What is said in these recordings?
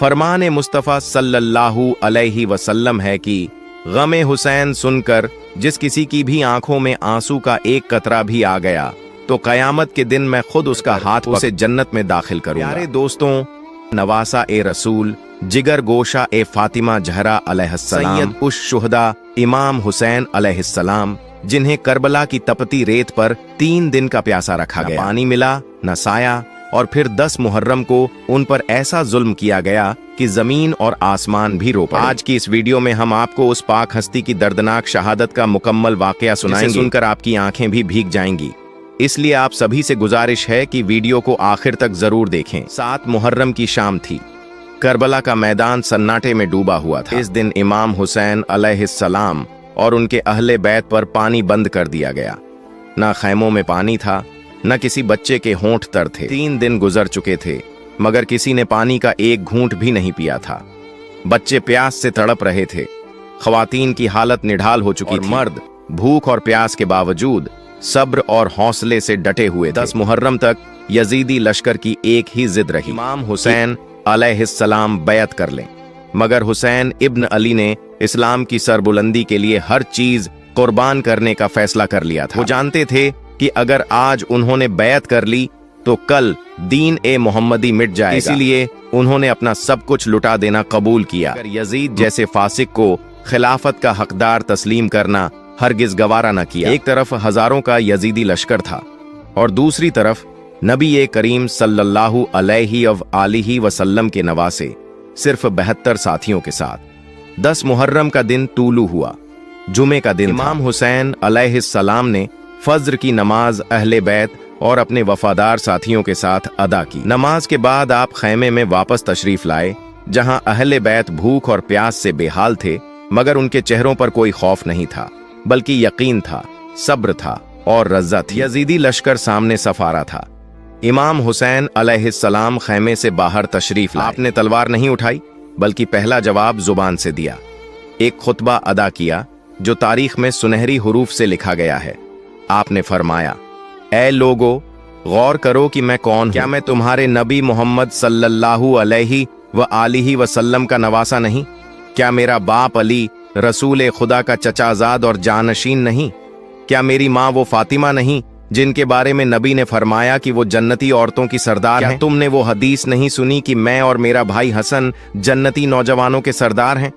फरमान मुस्तफ़ा सल्लल्लाहु अलैहि वसल्लम है कि गम हुसैन सुनकर जिस किसी की भी आंखों में आंसू का एक कतरा भी आ गया तो कयामत के दिन मैं खुद उसका हाथ उसे जन्नत में दाखिल करूंगा। प्यारे दोस्तों, नवासा ए रसूल, जिगर गोशा ए फातिमा जहरा अलैहिस्सलाम, सैयद उश शुहदा इमाम हुसैन अलैहिस्सलाम, जिन्हें करबला की तपती रेत पर 3 दिन का प्यासा रखा गया, पानी मिला न साया, और फिर 10 मुहर्रम को उन पर ऐसा जुल्म किया गया कि जमीन और आसमान भी रो पड़े। आज की इस वीडियो में हम आपको उस पाक हस्ती की दर्दनाक शहादत का मुकम्मल वाकया सुनाएंगे, सुनकर आपकी आंखें भी भीग जाएंगी। इसलिए आप सभी से गुजारिश है कि वीडियो को आखिर तक जरूर देखें। 7 मुहर्रम की शाम थी। करबला का मैदान सन्नाटे में डूबा हुआ था। इस दिन इमाम हुसैन अलैहिस्सलाम और उनके अहले बैत पर पानी बंद कर दिया गया। न खैमों में पानी था, न किसी बच्चे के होंठ तर थे। 3 दिन गुजर चुके थे मगर किसी ने पानी का एक घूंट भी नहीं पिया था। बच्चे प्यास से तड़प रहे थे। ख्वातीन की हालत निढाल हो चुकी थी। मर्द भूख और प्यास के बावजूद सब्र और हौसले से डटे हुए। 10 मुहर्रम तक यजीदी लश्कर की एक ही जिद रही, इमाम हुसैन अलैहिस्सलाम बैत कर लें। मगर हुसैन इब्न अली ने इस्लाम की सरबुलंदी के लिए हर चीज कुर्बान करने का फैसला कर लिया था। वो जानते थे कि अगर आज उन्होंने बैत कर ली तो कल दीन ए मोहम्मदी मिट जाएगा। इसीलिए उन्होंने अपना सब कुछ लुटा देना कबूल किया। यजीद जैसे फासिक को खिलाफत का हकदार तस्लीम करना हरगिज गवारा न किया। एक तरफ हजारों का यजीदी लश्कर था और दूसरी तरफ नबी करीम सल्लल्लाहु अलैहि वसल्लम के नवासे सिर्फ 72 साथियों के साथ। 10 मुहर्रम का दिन तूलू हुआ, जुमे का दिन। इमाम हुसैन अलैहिस्सलाम ने फज्र की नमाज अहले बैत और अपने वफादार साथियों के साथ अदा की। नमाज के बाद आप खैमे में वापस तशरीफ लाए, जहां अहले बैत भूख और प्यास से बेहाल थे, मगर उनके चेहरों पर कोई खौफ नहीं था, बल्कि यकीन था, सब्र था और रज़ा थी। यजीदी लश्कर सामने सफारा था। इमाम हुसैन अलैहिस्सलाम खैमे से बाहर तशरीफ लाए। आपने तलवार नहीं उठाई, बल्कि पहला जवाब जुबान से दिया। एक खुतबा अदा किया जो तारीख में सुनहरी हुरूफ से लिखा गया है। आपने फरमाया, ऐ लोगो, गौर करो कि मैं कौन हूं। क्या मैं तुम्हारे नबी मोहम्मद सल्लल्लाहु अलैहि वसल्लम का नवासा नहीं? क्या मेरा बाप अली रसूल खुदा का चचाजाद और जानशीन नहीं? क्या मेरी माँ वो फातिमा नहीं जिनके बारे में नबी ने फरमाया कि वो जन्नती औरतों की सरदार हैं? तुमने वो हदीस नहीं सुनी कि मैं और मेरा भाई हसन जन्नती नौजवानों के सरदार हैं?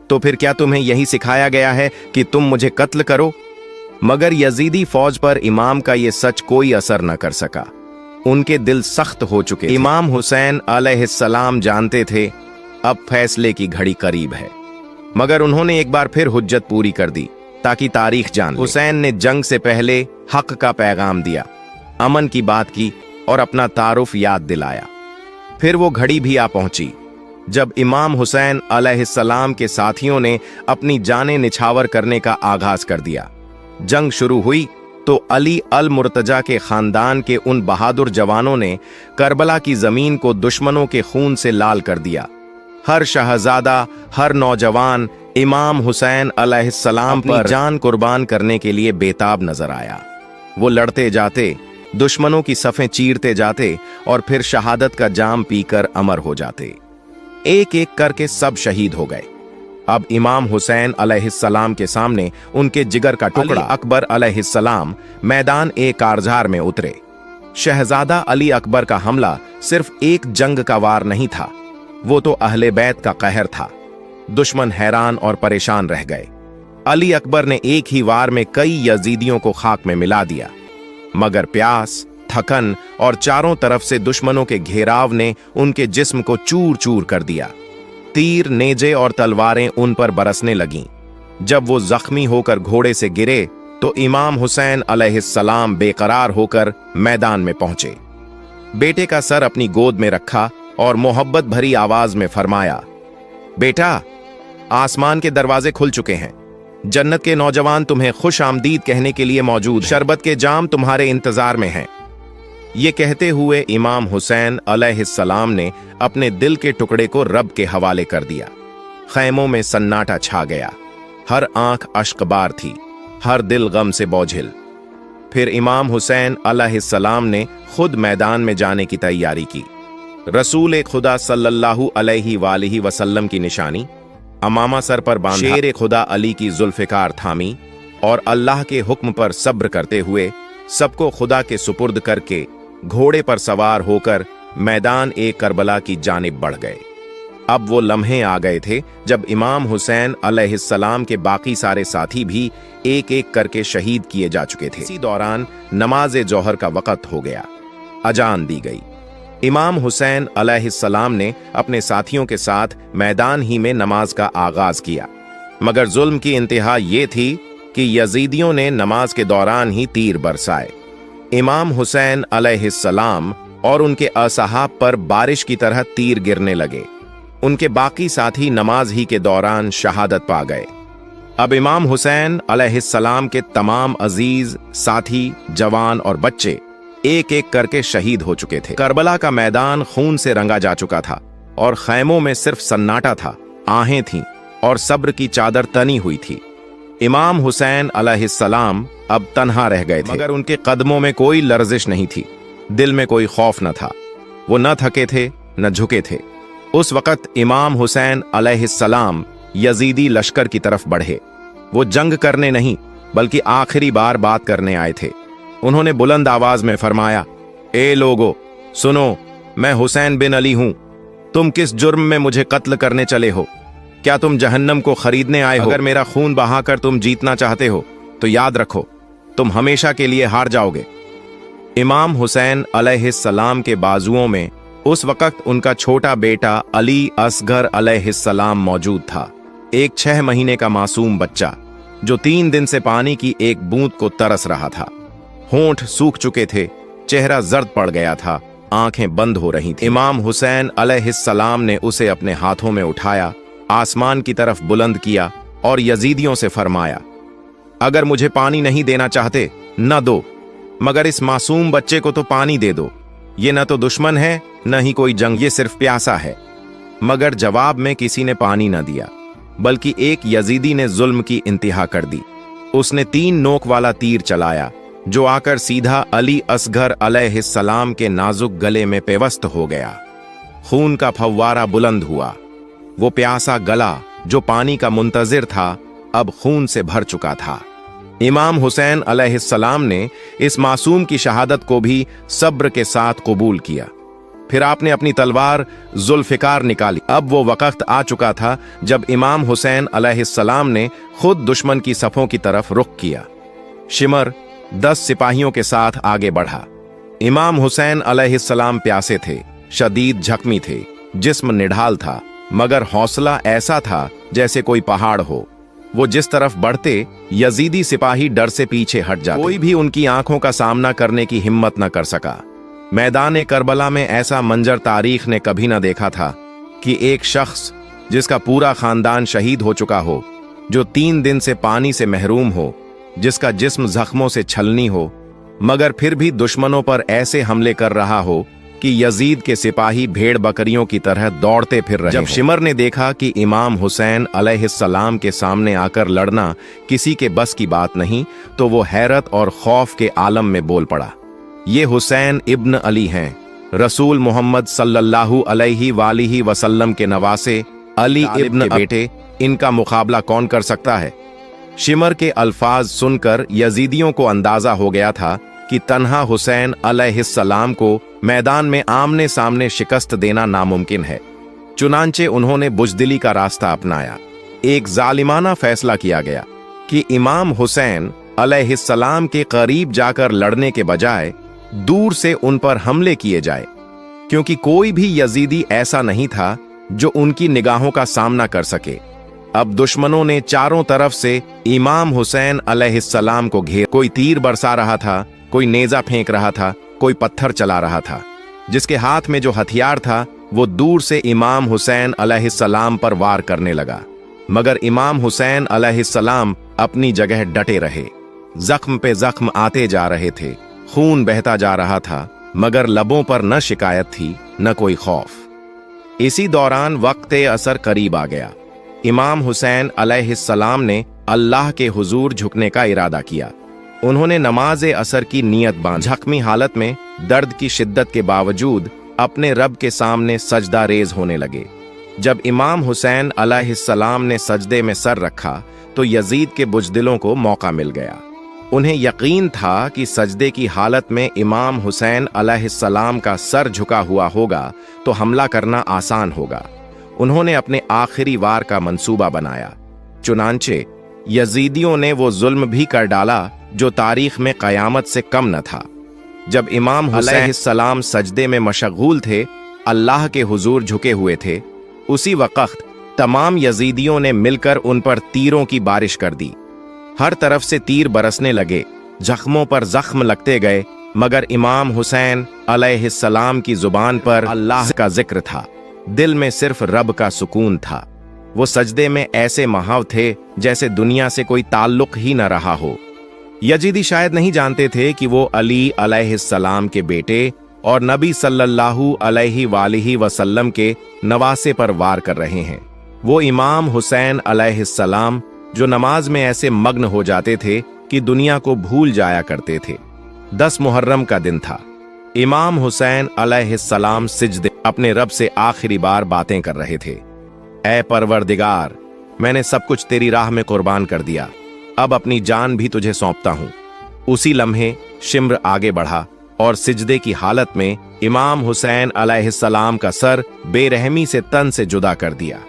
तो फिर क्या तुम्हें यही सिखाया गया है कि तुम मुझे कत्ल करो? मगर यजीदी फौज पर इमाम का ये सच कोई असर न कर सका। उनके दिल सख्त हो चुके। इमाम हुसैन अलैहिस्सलाम जानते थे अब फैसले की घड़ी करीब है, मगर उन्होंने एक बार फिर हुज्जत पूरी कर दी ताकि तारीख जान ले। हुसैन ने जंग से पहले हक का पैगाम दिया, अमन की बात की और अपना तारुफ याद दिलाया। फिर वो घड़ी भी आ पहुंची जब इमाम हुसैन अलैहिस्सलाम के साथियों ने अपनी जानें निछावर करने का आगाज कर दिया। जंग शुरू हुई तो अली अल मुर्तजा के खानदान के उन बहादुर जवानों ने करबला की जमीन को दुश्मनों के खून से लाल कर दिया। हर शहजादा, हर नौजवान इमाम हुसैन अलैहिस्सलाम पर जान कुर्बान करने के लिए बेताब नजर आया। वो लड़ते जाते, दुश्मनों की सफ़ें चीरते जाते और फिर शहादत का जाम पीकर अमर हो जाते। एक एक करके सब शहीद हो गए। अब इमाम हुसैन अलैहिस्सलाम के सामने उनके जिगर का टुकड़ा अकबर अलैहिस्सलाम मैदान ए कारजार में उतरे। शहजादा अली अकबर का हमला सिर्फ एक जंग का वार नहीं था, वो तो अहले बैत का कहर था। दुश्मन हैरान और परेशान रह गए। अली अकबर ने एक ही वार में कई यजीदियों को खाक में मिला दिया, मगर प्यास, थकन और चारों तरफ से दुश्मनों के घेराव ने उनके जिस्म को चूर चूर कर दिया। तीर, नेजे और तलवारें उन पर बरसने लगीं। जब वो जख्मी होकर घोड़े से गिरे तो इमाम हुसैन अलैहिस्सलाम बेकरार होकर मैदान में पहुंचे। बेटे का सर अपनी गोद में रखा और मोहब्बत भरी आवाज में फरमाया, बेटा, आसमान के दरवाजे खुल चुके हैं। जन्नत के नौजवान तुम्हें खुश आमदीद कहने के लिए मौजूद। शरबत के जाम तुम्हारे इंतजार में हैं। ये कहते हुए इमाम हुसैन अलैहिस्सलाम ने अपने दिल के टुकड़े को रब के हवाले कर दिया। खैमों में सन्नाटा छा गया। हर आंख अश्कबार थी, हर दिल गम से बोझिल। फिर इमाम हुसैन अलैहिस्सलाम ने खुद मैदान में जाने की तैयारी की। रसूल खुदा सल्लल्लाहु अलैहि वसल्लम की निशानी, अमामा सर पर बांधा, शेर खुदा अली की जुल्फ़िकार थामी और अल्लाह के हुक्म पर सब्र करते हुए सबको खुदा के सुपुर्द करके घोड़े पर सवार होकर मैदान ए करबला की जानिब बढ़ गए। अब वो लम्हे आ गए थे जब इमाम हुसैन अलैहिस्सलाम के बाकी सारे साथी भी एक एक करके शहीद किए जा चुके थे। इसी दौरान नमाज जोहर का वक़्त हो गया, अजान दी गई। इमाम हुसैन अलैहिस्सलाम ने अपने साथियों के साथ मैदान ही में नमाज का आगाज किया, मगर जुल्म की इंतहा ये थी कि यजीदियों ने नमाज के दौरान ही तीर बरसाए। इमाम हुसैन अलैहिस्सलाम और उनके असहाब पर बारिश की तरह तीर गिरने लगे। उनके बाकी साथी नमाज ही के दौरान शहादत पा गए। अब इमाम हुसैन अलैहिस्सलाम के तमाम अजीज साथी, जवान और बच्चे एक एक करके शहीद हो चुके थे। करबला का मैदान खून से रंगा जा चुका था और खैमों में सिर्फ सन्नाटा था, आहें थीं और सब्र की चादर तनी हुई थी। इमाम हुसैन अलैहिस्सलाम अब तन्हा रह गए थे, मगर उनके कदमों में कोई लर्जिश नहीं थी, दिल में कोई खौफ न था। वो न थके थे न झुके थे। उस वक़्त इमाम हुसैन अलैहिस्सलाम यजीदी लश्कर की तरफ बढ़े। वो जंग करने नहीं बल्कि आखिरी बार बात करने आए थे। उन्होंने बुलंद आवाज में फरमाया, ए लोगो सुनो, मैं हुसैन बिन अली हूं। तुम किस जुर्म में मुझे कत्ल करने चले हो? क्या तुम जहन्नम को खरीदने आए हो? अगर मेरा खून बहाकर तुम जीतना चाहते हो तो याद रखो, तुम हमेशा के लिए हार जाओगे। इमाम हुसैन अलैहिस्सलाम के बाजुओं में उस वक़्त उनका छोटा बेटा अली असगर अलैहिस्सलाम मौजूद था, एक 6 महीने का मासूम बच्चा जो 3 दिन से पानी की एक बूंद को तरस रहा था। होंठ सूख चुके थे, चेहरा जर्द पड़ गया था, आंखें बंद हो रही थीं। इमाम हुसैन अलैहिस्सलाम ने उसे अपने हाथों में उठाया, आसमान की तरफ बुलंद किया और यजीदियों से फरमाया, अगर मुझे पानी नहीं देना चाहते न दो, मगर इस मासूम बच्चे को तो पानी दे दो। ये न तो दुश्मन है न ही कोई जंग, ये सिर्फ प्यासा है। मगर जवाब में किसी ने पानी न दिया, बल्कि एक यजीदी ने जुल्म की इंतहा कर दी। उसने 3 नोक वाला तीर चलाया जो आकर सीधा अली असगर अलैहिस्सलाम के नाजुक गले में पेवस्त हो गया। खून का फव्वारा बुलंद हुआ। वो प्यासा गला जो पानी का मुंतजिर था अब खून से भर चुका था। इमाम हुसैन अलैहिस्सलाम ने इस मासूम की शहादत को भी सब्र के साथ कबूल किया। फिर आपने अपनी तलवार जुल्फ़िकार निकाली। अब वो वक़्त आ चुका था जब इमाम हुसैन अलैहिस्सलाम ने खुद दुश्मन की सफ़ों की तरफ रुख किया। शिमर 10 सिपाहियों के साथ आगे बढ़ा। इमाम हुसैन अलैहिस्सलाम प्यासे थे, शदीद जख्मी थे, जिस्म निढाल था, मगर हौसला ऐसा था जैसे कोई पहाड़ हो। वो जिस तरफ बढ़ते यजीदी सिपाही डर से पीछे हट जाते। कोई भी उनकी आंखों का सामना करने की हिम्मत न कर सका। मैदान करबला में ऐसा मंजर तारीख ने कभी न देखा था कि एक शख्स जिसका पूरा खानदान शहीद हो चुका हो, जो 3 दिन से पानी से महरूम हो, जिसका जिस्म जख्मों से छलनी हो, मगर फिर भी दुश्मनों पर ऐसे हमले कर रहा हो कि यजीद के सिपाही भेड़ बकरियों की तरह दौड़ते फिर रहे। जब शिमर ने देखा कि इमाम हुसैन अलैहिस्सलाम के सामने आकर लड़ना किसी के बस की बात नहीं, तो वो हैरत और खौफ के आलम में बोल पड़ा, ये हुसैन इब्न अली हैं, रसूल मोहम्मद सल्लल्लाहु अलैहि वसल्लम के नवासे अली इब्न बेटे, इनका मुकाबला कौन कर सकता है? शिमर के अल्फाज सुनकर यजीदियों को अंदाजा हो गया था कि तन्हा हुसैन अलैहिस्सलाम को मैदान में आमने सामने शिकस्त देना नामुमकिन है। चुनांचे उन्होंने बुजदिली का रास्ता अपनाया। एक जालिमाना फैसला किया गया कि इमाम हुसैन अलैहिस्सलाम के करीब जाकर लड़ने के बजाय दूर से उन पर हमले किए जाए, क्योंकि कोई भी यजीदी ऐसा नहीं था जो उनकी निगाहों का सामना कर सके। अब दुश्मनों ने चारों तरफ से इमाम हुसैन अलैहिस्सलाम को घेर, कोई तीर बरसा रहा था, कोई नेजा फेंक रहा था, कोई पत्थर चला रहा था। जिसके हाथ में जो हथियार था वो दूर से इमाम हुसैन अलैहिस्सलाम पर वार करने लगा, मगर इमाम हुसैन अलैहिस्सलाम अपनी जगह डटे रहे। जख्म पे जख्म आते जा रहे थे, खून बहता जा रहा था, मगर लबों पर न शिकायत थी न कोई खौफ। इसी दौरान वक्त असर करीब आ गया। इमाम हुसैन अलैहिस्सलाम ने अल्लाह के हुजूर झुकने का इरादा किया। उन्होंने नमाज असर की नियत बांधी। जख्मी हालत में दर्द की शिद्दत के बावजूद अपने रब के सामने सजदा रेज होने लगे। जब इमाम हुसैन अलैहिस्सलाम ने सजदे में सर रखा तो यजीद के बुजदिलों को मौका मिल गया। उन्हें यकीन था कि सजदे की हालत में इमाम हुसैन अलैहिस्सलाम का सर झुका हुआ होगा तो हमला करना आसान होगा। उन्होंने अपने आखिरी वार का मंसूबा बनाया। चुनांचे यजीदियों ने वो जुल्म भी कर डाला जो तारीख में कयामत से कम न था। जब इमाम हुसैन अलैहिस्सलाम सजदे में मशगूल थे, अल्लाह के हुजूर झुके हुए थे, उसी वक्त तमाम यजीदियों ने मिलकर उन पर तीरों की बारिश कर दी। हर तरफ से तीर बरसने लगे, जख्मों पर जख्म लगते गए, मगर इमाम हुसैन अलैहिस्सलाम की जुबान पर अल्लाह का जिक्र था, दिल में सिर्फ रब का सुकून था। वो सजदे में ऐसे महाव थे जैसे दुनिया से कोई ताल्लुक ही न रहा हो। यजीदी शायद नहीं जानते थे कि वो अली अलैहिस्सलाम के बेटे और नबी सल्लल्लाहु अलैहि वसल्लम के नवासे पर वार कर रहे हैं। वो इमाम हुसैन अलैहिस्सलाम जो नमाज में ऐसे मग्न हो जाते थे कि दुनिया को भूल जाया करते थे। 10 मुहर्रम का दिन था। इमाम हुसैन अलैहिस्सलाम सिजदे अपने रब से आखिरी बार बातें कर रहे थे। ऐ परवरदिगार, मैंने सब कुछ तेरी राह में कुर्बान कर दिया, अब अपनी जान भी तुझे सौंपता हूं। उसी लम्हे शिम्र आगे बढ़ा और सिजदे की हालत में इमाम हुसैन अलैहिस्सलाम का सर बेरहमी से तन से जुदा कर दिया।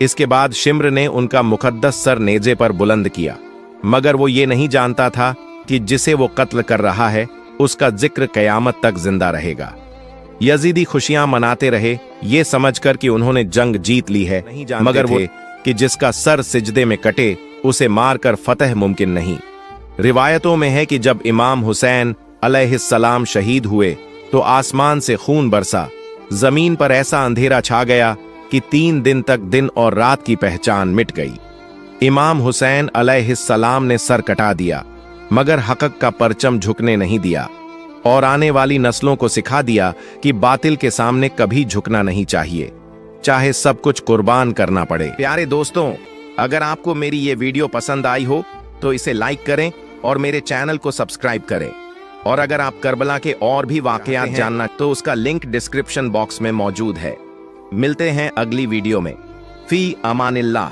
इसके बाद शिम्र ने उनका मुकद्दस सर नेजे पर बुलंद किया, मगर वो ये नहीं जानता था कि जिसे वो कत्ल कर रहा है उसका जिक्र कयामत तक जिंदा रहेगा। यजीदी खुशियां मनाते रहे ये समझकर कि उन्होंने जंग जीत ली है, मगर वो कि जिसका सर सिजदे में कटे उसे मारकर फतह मुमकिन नहीं। रिवायतों में है कि जब इमाम हुसैन अलैहिस्सलाम शहीद हुए तो आसमान से खून बरसा, जमीन पर ऐसा अंधेरा छा गया कि 3 दिन तक दिन और रात की पहचान मिट गई। इमाम हुसैन अलैहिस्सलाम ने सर कटा दिया, मगर हक़ का परचम झुकने नहीं दिया और आने वाली नस्लों को सिखा दिया कि बातिल के सामने कभी झुकना नहीं चाहिए, चाहे सब कुछ कुर्बान करना पड़े। प्यारे दोस्तों, अगर आपको मेरी ये वीडियो पसंद आई हो तो इसे लाइक करें और मेरे चैनल को सब्सक्राइब करें। और अगर आप करबला के और भी वाकयात जानना तो उसका लिंक डिस्क्रिप्शन बॉक्स में मौजूद है। मिलते हैं अगली वीडियो में। फी अमानिल्लाह।